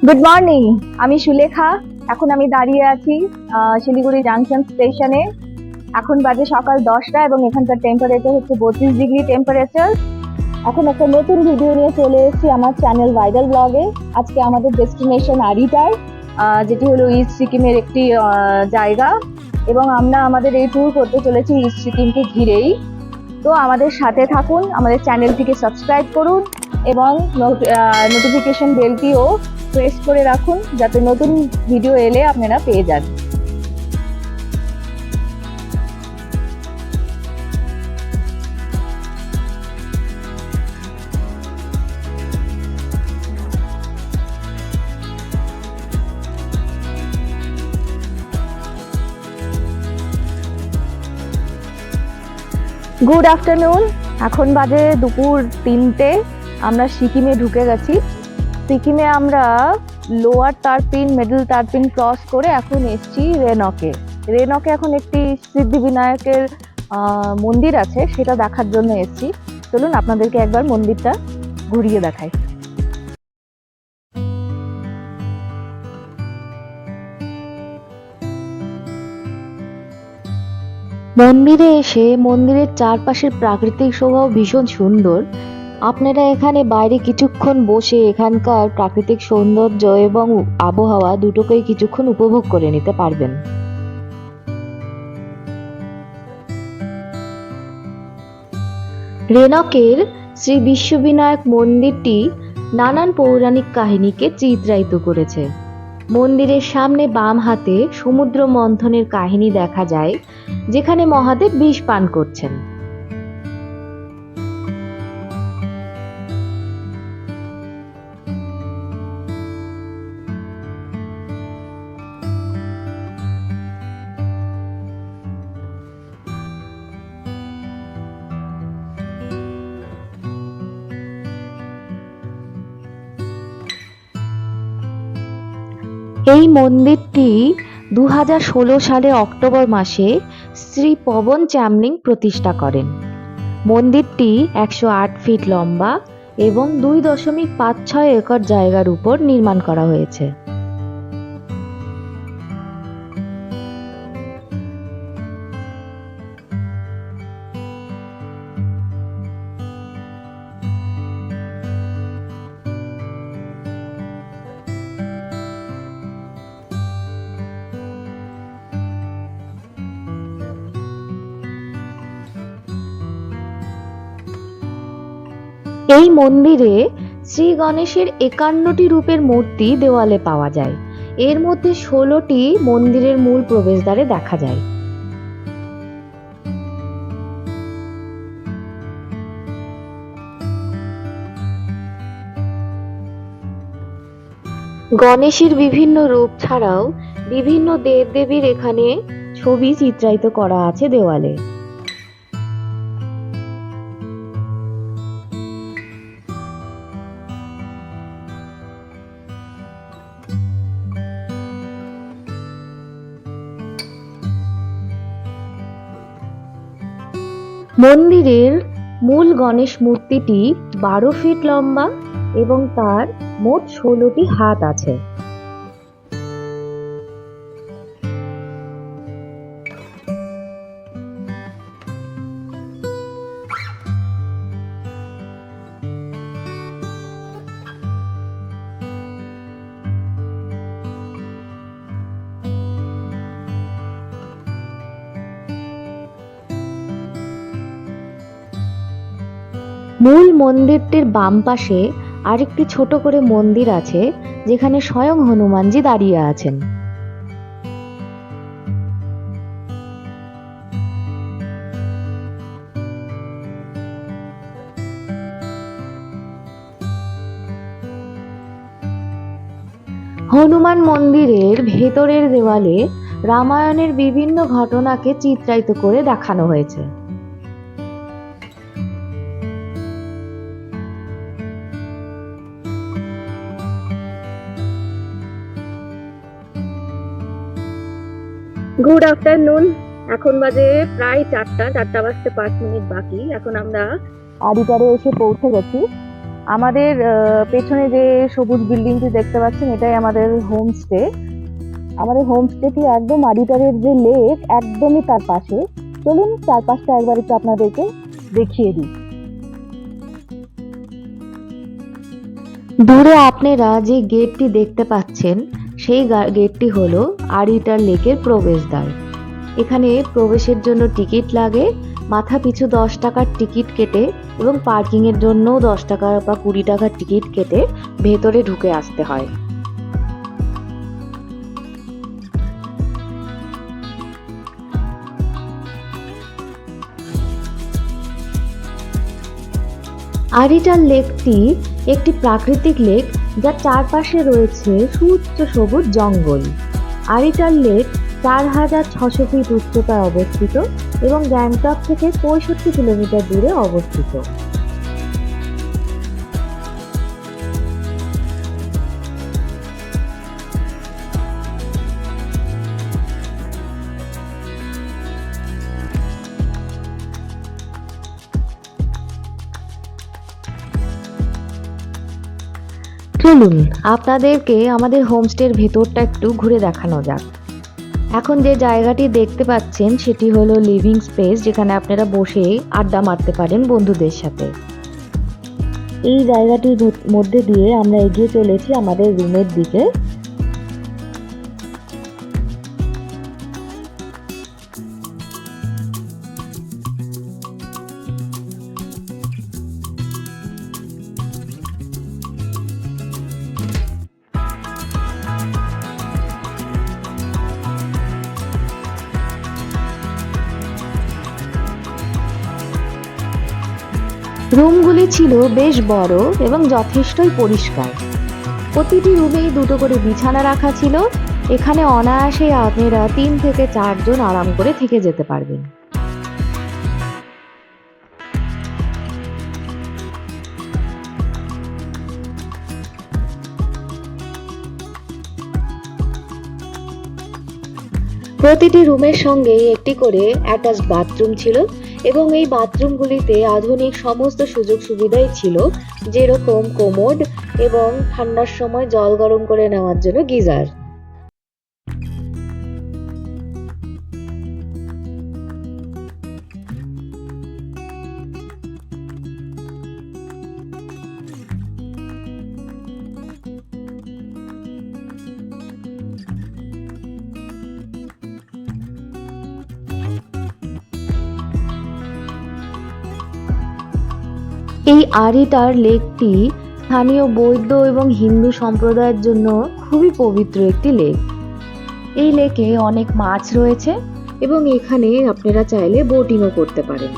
Good morning. আমি সুলেখা। এখন আমি দাঁড়িয়ে আছি শিলিগুড়ি জাংশন স্টেশনে। এখন বাজে সকাল 10টা এবং এখানকার টেম্পারেচার হচ্ছে 32 ডিগ্রি টেম্পারেচার। এখন একটা নতুন ভিডিও নিয়ে চলে এসেছি আমার চ্যানেল ভাইরাল ব্লগে। আজকে আমাদের ডেস্টিনেশন আরিটার, যেটি হলো ইস্ট সিকিমের একটি জায়গা, এবং আমরা আমাদের এই ট্যুর করতে চলেছি ইস্ট সিকিমকে ঘিরেই। তো আমাদের সাথে থাকুন, আমাদের চ্যানেলটিকে সাবস্ক্রাইব করুন এবং নোটিফিকেশন বেলটিও প্রেস করে রাখুন যাতে নতুন ভিডিও এলে আপনারা পেয়ে যান। Good afternoon. এখন বাজে দুপুর 3টে। আমরা সিকিমে ঢুকে গেছি। সিকিমে আমরা লোয়ার তারপিন, মিডল তারপিন ক্রস করে এখন এসছি রেনকে। রেনকে এখন একটি সিদ্ধিবিনায়কের মন্দির আছে, সেটা দেখার জন্য এসছি। চলুন আপনাদেরকে একবার মন্দিরটা ঘুরিয়ে দেখাই। মন্দিরে এসে মন্দিরের চারপাশের প্রাকৃতিক শোভাও ভীষণ সুন্দর। আপনারা এখানে বাইরে কিছুক্ষণ বসে এখানকার প্রাকৃতিক সৌন্দর্য এবং আবহাওয়া দুটোকেই কিছুক্ষণ উপভোগ করে নিতে পারবেন। রেনকের শ্রী বিশ্ববিনায়ক মন্দিরটি নানান পৌরাণিক কাহিনীকে চিত্রায়িত করেছে। মন্দিরের সামনে বাম হাতে সমুদ্র মন্থনের কাহিনী দেখা যায়, যেখানে মহাদেব বিষ পান করছেন। এই মন্দিরটি 2016 সালে অক্টোবর মাসে শ্রী পবন চ্যামলিং প্রতিষ্ঠা করেন। মন্দিরটি 108 ফিট লম্বা এবং 2.56 একর জায়গার উপর নির্মাণ করা হয়েছে। এই মন্দিরে শ্রী গণেশের 51টি রূপের মূর্তি দেওয়ালে পাওয়া যায়। এর মধ্যে 16টি মন্দিরের মূল প্রবেশদ্বারে দেখা যায়। গণেশের বিভিন্ন রূপ ছাড়াও বিভিন্ন দেবদেবীর এখানে ছবি চিত্রায়িত করা আছে দেওয়ালে। মন্দিরের মূল গণেশ মূর্তিটি 12 ফিট লম্বা এবং তার মোট 16টি হাত আছে। মূল মন্দিরটির বাম পাশে আরেকটি ছোট করে মন্দির আছে, যেখানে স্বয়ং হনুমানজি দাঁড়িয়ে আছেন। হনুমান মন্দিরের ভেতরের দেওয়ালে রামায়ণের বিভিন্ন ঘটনাকে চিত্রায়িত করে দেখানো হয়েছে। Good afternoon. এখন বাজে প্রায় 4টা বাজতে 5 মিনিট বাকি। এখন আমরা আরিটারে এসে পৌঁছে গেছি। আমাদের পেছনে যে সবুজ বিল্ডিংটি দেখতে পাচ্ছেন এটাই আমাদের হোমস্টে। আমাদের হোমস্টেটি একদম আরিটারের যে লেক একদমই তার পাশে। চলুন চারপাশটা একবার একটু আপনাদেরকে দেখিয়ে দিই। দূরে আপনারা যে গেটটি দেখতে পাচ্ছেন সেই গেটটি হলো আরিটার লেকের প্রবেশদ্বার। এখানে প্রবেশের জন্য টিকিট লাগে, মাথা পিছু 10 টাকার টিকিট কেটে এবং পার্কিং এর জন্য 10 টাকা বা 20 টাকার টিকিট কেটে ভেতরে ঢুকে আসতে হয়। আরিটার লেকটি একটি প্রাকৃতিক লেক, যার চারপাশে রয়েছে সুউচ্চ সবুজ জঙ্গল। আরিটার লেক 4600 ফিট উচ্চতায় অবস্থিত এবং গ্যাংটক থেকে 65 কিলোমিটার দূরে অবস্থিত। চলুন আপনাদেরকে আমাদের হোমস্টের ভেতরটা একটু ঘুরে দেখানো যাক। এখন যে জায়গাটি দেখতে পাচ্ছেন সেটি হলো লিভিং স্পেস, যেখানে আপনারা বসে আড্ডা মারতে পারেন বন্ধুদের সাথে। এই জায়গাটির মধ্যে দিয়ে আমরা এগিয়ে চলেছি আমাদের রুমের দিকে। রুমগুলি ছিল বেশ বড় এবং যথেষ্টই পরিষ্কার। প্রতিটি রুমেই দুটো করে বিছানা রাখা ছিল। এখানে অনায়াসে আপনারা 3 থেকে 4 জন আরাম করে থেকে যেতে পারবেন। প্রতিটি রুমের সঙ্গেই একটি করে অ্যাটাচড বাথরুম ছিল এবং এই বাথরুমগুলিতে আধুনিক সমস্ত সুযোগ সুবিধাই ছিল, যেরকম কোমোড এবং ঠান্ডার সময় জল গরম করে নেওয়ার জন্য গিজার। এই আরিটার লেকটি স্থানীয় বৌদ্ধ এবং হিন্দু সম্প্রদায়ের জন্য খুবই পবিত্র একটি লেক। এই লেকে অনেক মাছ রয়েছে এবং এখানে আপনারা চাইলে বোটিংও করতে পারেন।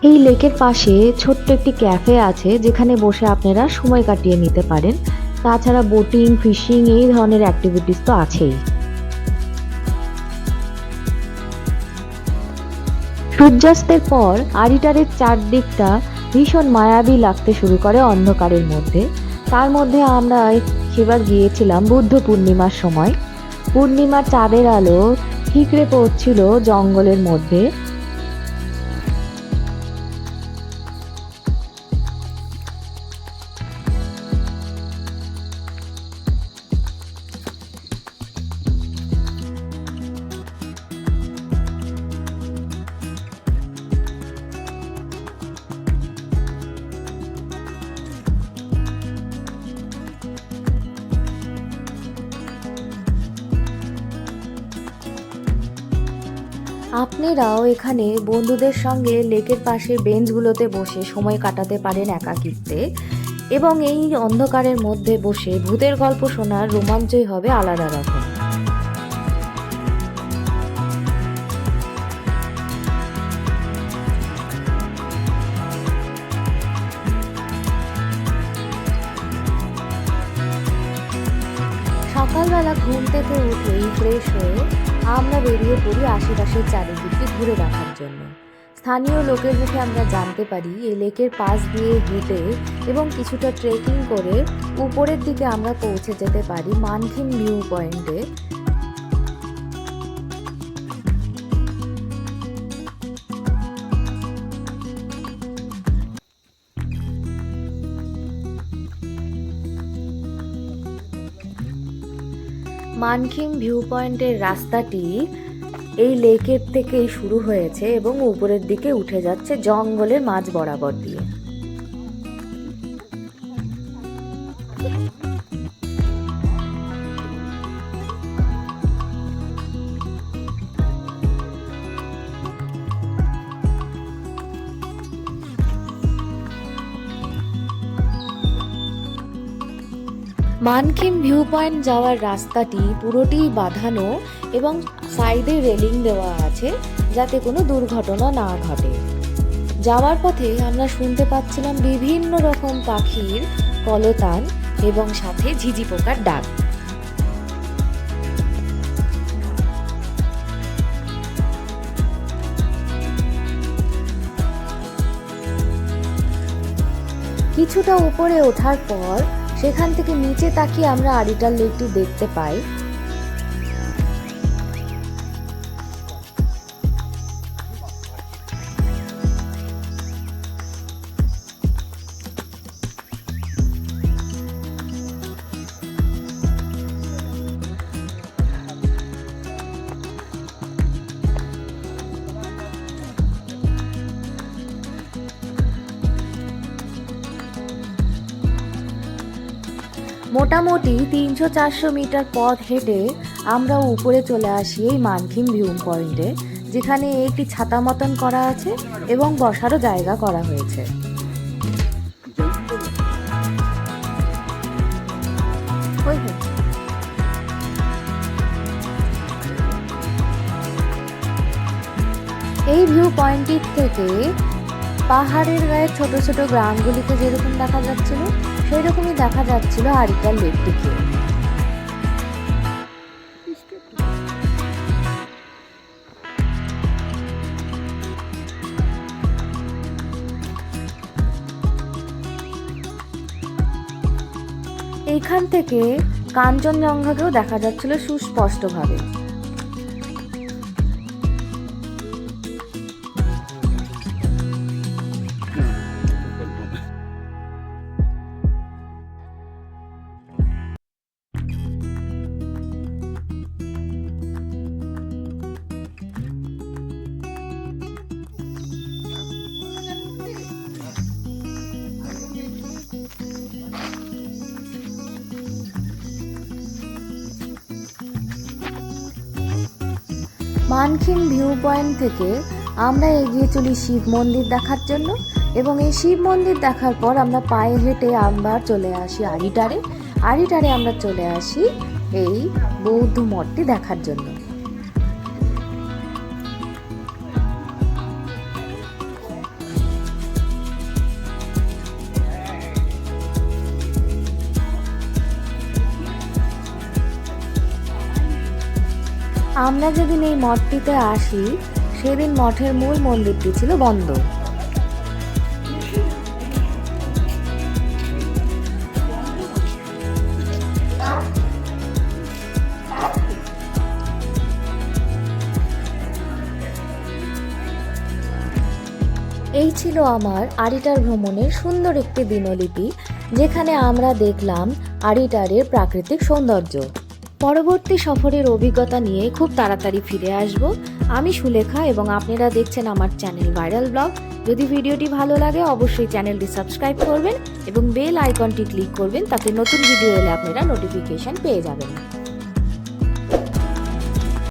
এই লেকের পাশে ছোট্ট একটি ক্যাফে আছে, যেখানে বসে আপনারা সময় কাটিয়ে নিতে পারেন। তাছাড়া বোটিং, ফিশিং এই ধরনের অ্যাক্টিভিটিস তো আছেই। সূর্যাস্তের পর আরিটারের চারদিকটা ভীষণ মায়াবী লাগতে শুরু করে অন্ধকারের মধ্যে। তার মধ্যে আমরা সেবার গিয়েছিলাম বুদ্ধ পূর্ণিমার সময়। পূর্ণিমার চাঁদের আলো ঠিকরে পড়ছিল জঙ্গলের মধ্যে। আপনারাও এখানে বন্ধুদের সঙ্গে লেকের পাশে বেঞ্চগুলোতে বসে সময় কাটাতে পারেন একাকিত্বে, এবং এই অন্ধকারের মধ্যে বসে ভূতের গল্প শোনার রোমাঞ্চই হবে আলাদা রকম। সকালবেলা ঘুম থেকে উঠেই ফ্রেশ হয়ে আমরা বেরিয়ে পড়ি আশেপাশের চারিদিকটি ঘুরে দেখার জন্য। স্থানীয় লোকের মুখে আমরা জানতে পারি এই লেকের পাশ দিয়ে হেঁটে এবং কিছুটা ট্রেকিং করে উপরের দিকে আমরা পৌঁছে যেতে পারি মানকিন ভিউ পয়েন্টে। মানকিন ভিউ পয়েন্টের রাস্তাটি এই লেকের থেকেই শুরু হয়েছে এবং উপরের দিকে উঠে যাচ্ছে জঙ্গলের মাঝ বরাবর দিয়ে। মানকিন ভিউ পয়েন্ট যাওয়ার রাস্তাটি পুরোটি বাঁধানো এবং সাইডে রেলিং দেওয়া আছে যাতে কোনো দুর্ঘটনা না ঘটে। যাওয়ার পথে আমরা শুনতে পাচ্ছিলাম বিভিন্ন রকম পাখির কলতান এবং সাথে ঝিঝি পোকার ডাক। কিছুটা উপরে ওঠার পর সেখান থেকে নিচে তাকিয়ে আমরা আরিটাল লেকটি দেখতে পাই। মোটামুটি 300-400 মিটার পথ হেঁটে আমরা উপরে চলে আসি এই মানকিন ভিউ পয়েন্টে, যেখানে একটি ছাতা মতন করা আছে এবং বসারও জায়গা করা হয়েছে। এই ভিউ পয়েন্টটির থেকে পাহাড়ের গায়ে ছোট ছোট গ্রামগুলিকে যেরকম দেখা যাচ্ছিল সেই রকমই দেখা যাচ্ছিল আরিটাল লেকটিকে। এইখান থেকে কাঞ্চনজঙ্ঘাকেও দেখা যাচ্ছিল সুস্পষ্টভাবে। মানকিন ভিউ পয়েন্ট থেকে আমরা এগিয়ে চলি শিব মন্দির দেখার জন্য এবং এই শিব মন্দির দেখার পর আমরা পায়ে হেঁটে আমরা চলে আসি আরিটারে আমরা চলে আসি এই বৌদ্ধ মঠটি দেখার জন্য। আমরা যেদিন এই মঠটিতে আসি সেদিন মঠের মূল মন্দিরটি ছিল বন্ধ। এই ছিল আমার আরিটার ভ্রমণের সুন্দর একটি দিনলিপি, যেখানে আমরা দেখলাম আরিটারের প্রাকৃতিক সৌন্দর্য। পরবর্তী সফরের অভিজ্ঞতা নিয়ে খুব তাড়াতাড়ি ফিরে আসব। আমি সুলেখা এবং আপনারা দেখছেন আমার চ্যানেল ভাইরাল ব্লগ। যদি ভিডিওটি ভালো লাগে অবশ্যই চ্যানেলটি সাবস্ক্রাইব করবেন এবং বেল আইকনটি ক্লিক করবেন, তাতে নতুন ভিডিও এলে আপনারা নোটিফিকেশন পেয়ে যাবেন।